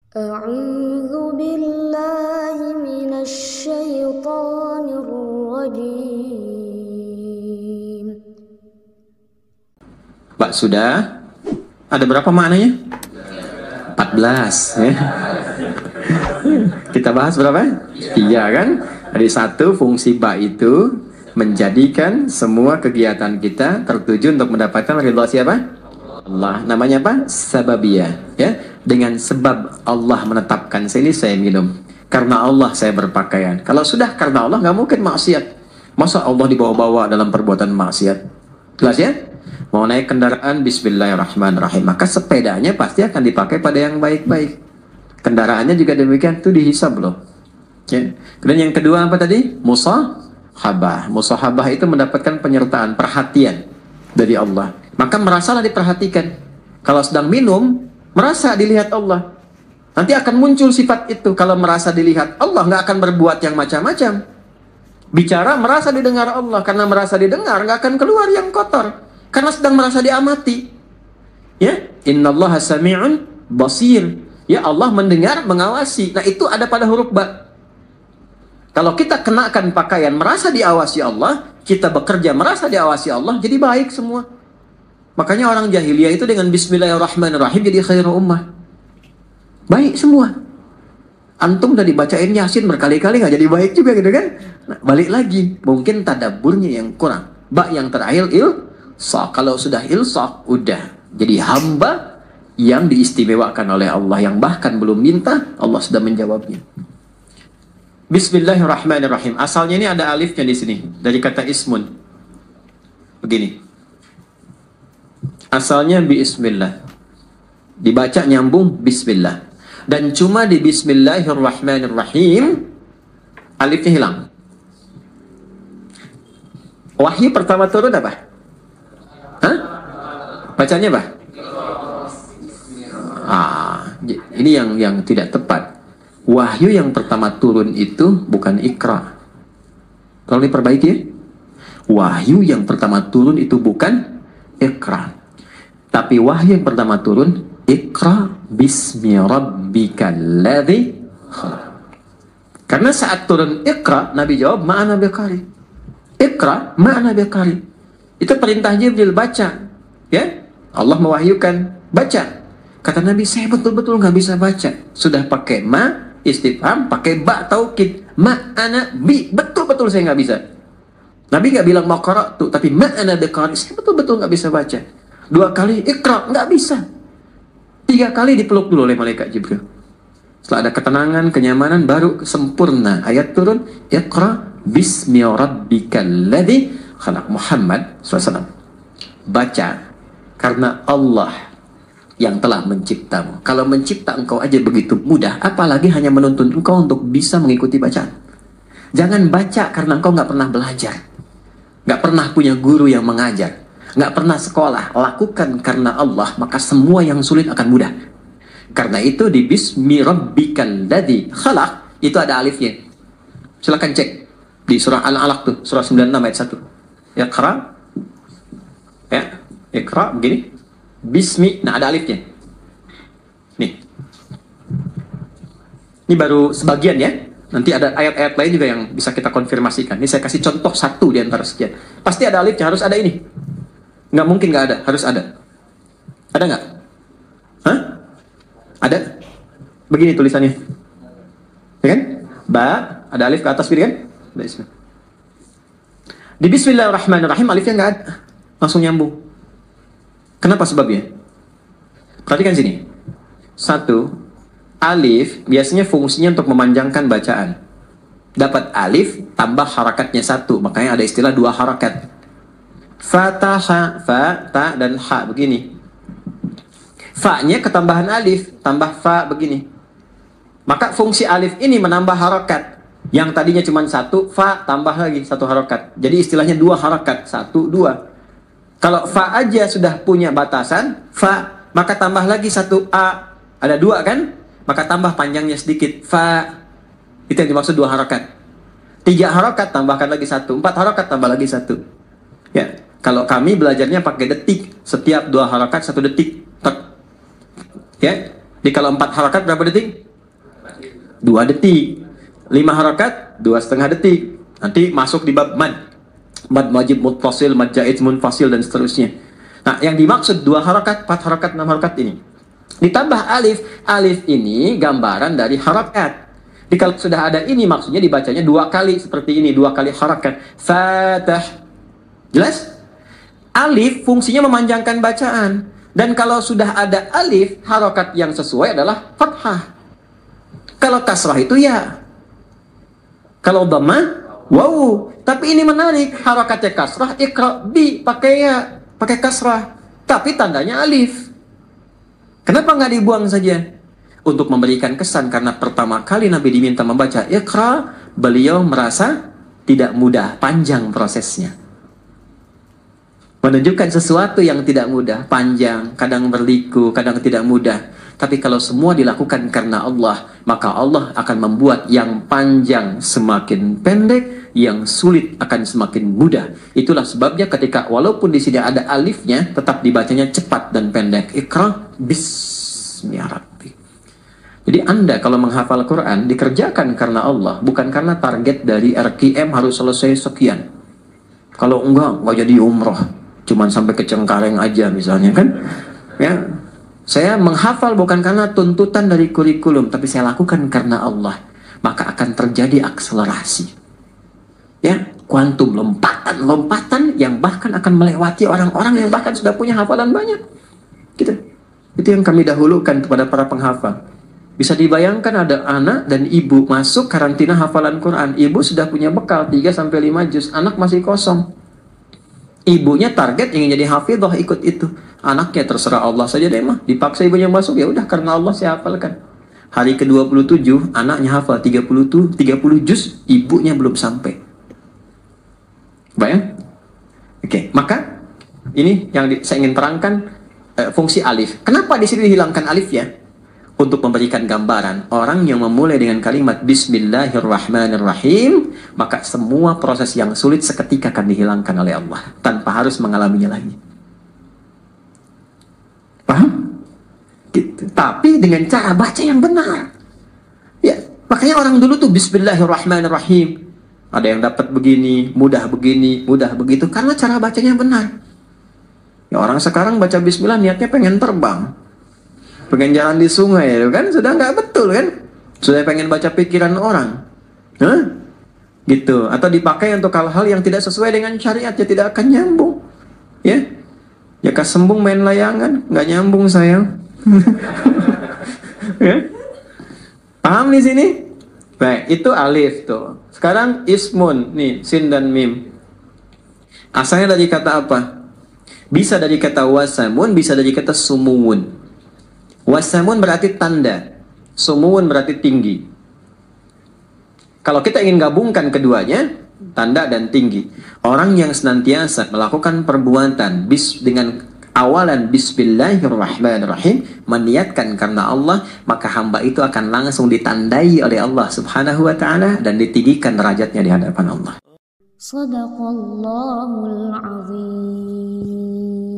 أعوذ بالله من الشيطان الرجيم. Pak, sudah? Ada berapa maknanya? 14 ya. Kita bahas berapa? 3 kan? Dari 1, fungsi ba itu menjadikan semua kegiatan kita tertuju untuk mendapatkan ridha siapa? Allah. Namanya apa? Sababiyah ya. Dengan sebab Allah menetapkan ini saya minum. Karena Allah saya berpakaian. Kalau sudah karena Allah nggak mungkin maksiat. Masa Allah dibawa-bawa dalam perbuatan maksiat? Jelas ya? Mau naik kendaraan, bismillahirrahmanirrahim. Maka sepedanya pasti akan dipakai pada yang baik-baik. Kendaraannya juga demikian, itu dihisab loh. Ya. Kemudian yang kedua apa tadi? Musahabah. Musahabah itu mendapatkan penyertaan, perhatian dari Allah. Maka merasalah diperhatikan. Kalau sedang minum, merasa dilihat Allah. Nanti akan muncul sifat itu. Kalau merasa dilihat Allah, nggak akan berbuat yang macam-macam. Bicara, merasa didengar Allah. Karena merasa didengar, nggak akan keluar yang kotor. Karena sedang merasa diamati. Ya, innallaha sami'un basir. Ya, Allah mendengar, mengawasi. Nah, itu ada pada huruf ba. Kalau kita kenakan pakaian merasa diawasi Allah, kita bekerja merasa diawasi Allah, jadi baik semua. Makanya orang jahiliyah itu dengan bismillahirrahmanirrahim jadi khairul ummah. Baik semua. Antum udah dibacain Yasin berkali-kali nggak jadi baik juga gitu kan? Nah, balik lagi, mungkin tadabburnya yang kurang. Ba yang terakhir ilsaq. Kalau sudah ilsaq, udah jadi hamba yang diistimewakan oleh Allah, yang bahkan belum minta, Allah sudah menjawabnya. Bismillahirrahmanirrahim. Asalnya ini ada alifnya di sini dari kata ismun. Begini. Asalnya bismillah. Dibaca nyambung bismillah. Dan cuma di bismillahirrahmanirrahim alifnya hilang. Wahyu pertama turun apa? Hah? Bacanya apa? Ini yang tidak tepat. Wahyu yang pertama turun itu bukan Iqra. Kalau diperbaiki ya. Wahyu yang pertama turun itu bukan Iqra. Tapi wahyu yang pertama turun Iqra bismi rabbikal ladzi khalaq. Karena saat turun Iqra, Nabi jawab ma'ana biqari. Iqra ma'ana biqari. Itu perintah Jibril, baca. Ya? Allah mewahyukan, baca. Kata Nabi, saya betul-betul nggak bisa baca. Sudah pakai ma, istifham, pakai ba taukid. Ma'ana bi, betul-betul saya nggak bisa. Nabi nggak bilang maqara tuh, tapi ma'ana biqari. Saya betul-betul nggak bisa baca. 2 kali Iqra, nggak bisa. 3 kali dipeluk dulu oleh malaikat Jibril. Setelah ada ketenangan, kenyamanan, baru sempurna. Ayat turun, Iqra bismi rabbikal ladzi khalaq. Muhammad SAW. Baca, karena Allah yang telah menciptamu. Kalau mencipta engkau aja begitu mudah, apalagi hanya menuntun engkau untuk bisa mengikuti bacaan. Jangan baca karena engkau nggak pernah belajar. Nggak pernah punya guru yang mengajar. Nggak pernah sekolah. Lakukan karena Allah, maka semua yang sulit akan mudah. Karena itu di bismi rabbikal ladzi khalaq itu ada alifnya. Silakan cek di surah Al-Alaq tuh, surah 96 ayat 1. Iqra. Ya, Iqra begini. Bismi, nah ada alifnya. Nih. Ini baru sebagian ya. Nanti ada ayat-ayat lain juga yang bisa kita konfirmasikan. Ini saya kasih contoh 1 di antara sekian. Pasti ada alifnya, harus ada ini. Nggak mungkin nggak ada, harus ada. Ada nggak? Hah? Ada? Begini tulisannya. Ya kan? Ba, ada alif ke atas gitu kan? Di bismillahirrahmanirrahim alifnya nggak ada. Langsung nyambung. Kenapa sebabnya? Perhatikan sini. 1, alif biasanya fungsinya untuk memanjangkan bacaan. Dapat alif, tambah harakatnya 1. Makanya ada istilah 2 harakat. Fataha, fa, ta, dan ha, begini. Fa-nya ketambahan alif, tambah fa, begini. Maka fungsi alif ini menambah harakat. Yang tadinya cuma 1, fa, tambah lagi 1 harakat. Jadi istilahnya 2 harakat, 1, 2. Kalau fa aja sudah punya batasan, fa, maka tambah lagi 1 a. Ada 2 kan? Maka tambah panjangnya sedikit, fa. Itu yang dimaksud 2 harakat. 3 harakat, tambahkan lagi 1. 4 harakat, tambah lagi 1. Ya. Kalau kami belajarnya pakai detik. Setiap 2 harakat 1 detik. Ya. Jadi kalau 4 harakat berapa detik? 2 detik. 5 harakat 2,5 detik. Nanti masuk di bab mad. Mad wajib muttasil, mad jaiz munfasil dan seterusnya. Nah, yang dimaksud 2 harakat, 4 harakat, 6 harakat ini. Ditambah alif. Alif ini gambaran dari harakat. Jadi kalau sudah ada ini maksudnya dibacanya 2 kali seperti ini, 2 kali harakat. Fatah. Jelas? Alif fungsinya memanjangkan bacaan. Dan kalau sudah ada alif, harakat yang sesuai adalah fathah. Kalau kasrah itu ya. Kalau dhammah, wow. Tapi ini menarik, harakatnya kasrah, iqra bi pakai ya, pakai kasrah. Tapi tandanya alif. Kenapa nggak dibuang saja? Untuk memberikan kesan, karena pertama kali Nabi diminta membaca iqra, beliau merasa tidak mudah, panjang prosesnya. Menunjukkan sesuatu yang tidak mudah, panjang, kadang berliku, kadang tidak mudah. Tapi kalau semua dilakukan karena Allah, maka Allah akan membuat yang panjang semakin pendek, yang sulit akan semakin mudah. Itulah sebabnya ketika walaupun di sini ada alifnya, tetap dibacanya cepat dan pendek. Iqra bismi rabbi. Jadi Anda kalau menghafal Quran dikerjakan karena Allah, bukan karena target dari RKM harus selesai sekian. Kalau enggak jadi umroh. Cuman sampai ke Cengkareng aja misalnya kan. Ya. Saya menghafal bukan karena tuntutan dari kurikulum, tapi saya lakukan karena Allah. Maka akan terjadi akselerasi. Ya, kuantum, lompatan yang bahkan akan melewati orang-orang yang bahkan sudah punya hafalan banyak. Gitu. Itu yang kami dahulukan kepada para penghafal. Bisa dibayangkan ada anak dan ibu masuk karantina hafalan Quran. Ibu sudah punya bekal 3-5 juz, anak masih kosong. Ibunya target ingin jadi hafidhah, ikut itu. Anaknya terserah Allah saja deh mah. Dipaksa ibunya masuk, ya udah karena Allah saya hafalkan. Hari ke-27 anaknya hafal 30 juz, ibunya belum sampai. Bayang? Oke, maka ini yang saya ingin terangkan fungsi alif. Kenapa di sini dihilangkan alif ya? Untuk memberikan gambaran, orang yang memulai dengan kalimat Bismillahirrahmanirrahim, maka semua proses yang sulit seketika akan dihilangkan oleh Allah, tanpa harus mengalaminya lagi. Paham? Gitu. Tapi dengan cara baca yang benar. Ya, makanya orang dulu tuh Bismillahirrahmanirrahim. Ada yang dapat begini, mudah begitu, karena cara bacanya benar. Ya, orang sekarang baca Bismillah niatnya pengen terbang. Pengen jalan di sungai, kan? Sudah nggak betul, kan? Sudah pengen baca pikiran orang. Hah? Gitu. Atau dipakai untuk hal-hal yang tidak sesuai dengan syariat, ya tidak akan nyambung. Ya? Ya kesembung main layangan, nggak nyambung sayang. Ya? Paham di sini? Baik, itu alif tuh. Sekarang ismun, nih, sin dan mim. Asalnya dari kata apa? Bisa dari kata wasamun, bisa dari kata sumuwun. Wasamun berarti tanda, sumuwun berarti tinggi. Kalau kita ingin gabungkan keduanya, tanda dan tinggi. Orang yang senantiasa melakukan perbuatan dengan awalan Bismillahirrahmanirrahim, meniatkan karena Allah, maka hamba itu akan langsung ditandai oleh Allah Subhanahu wa Ta'ala dan ditinggikan derajatnya di hadapan Allah. Sadaqallahul azim.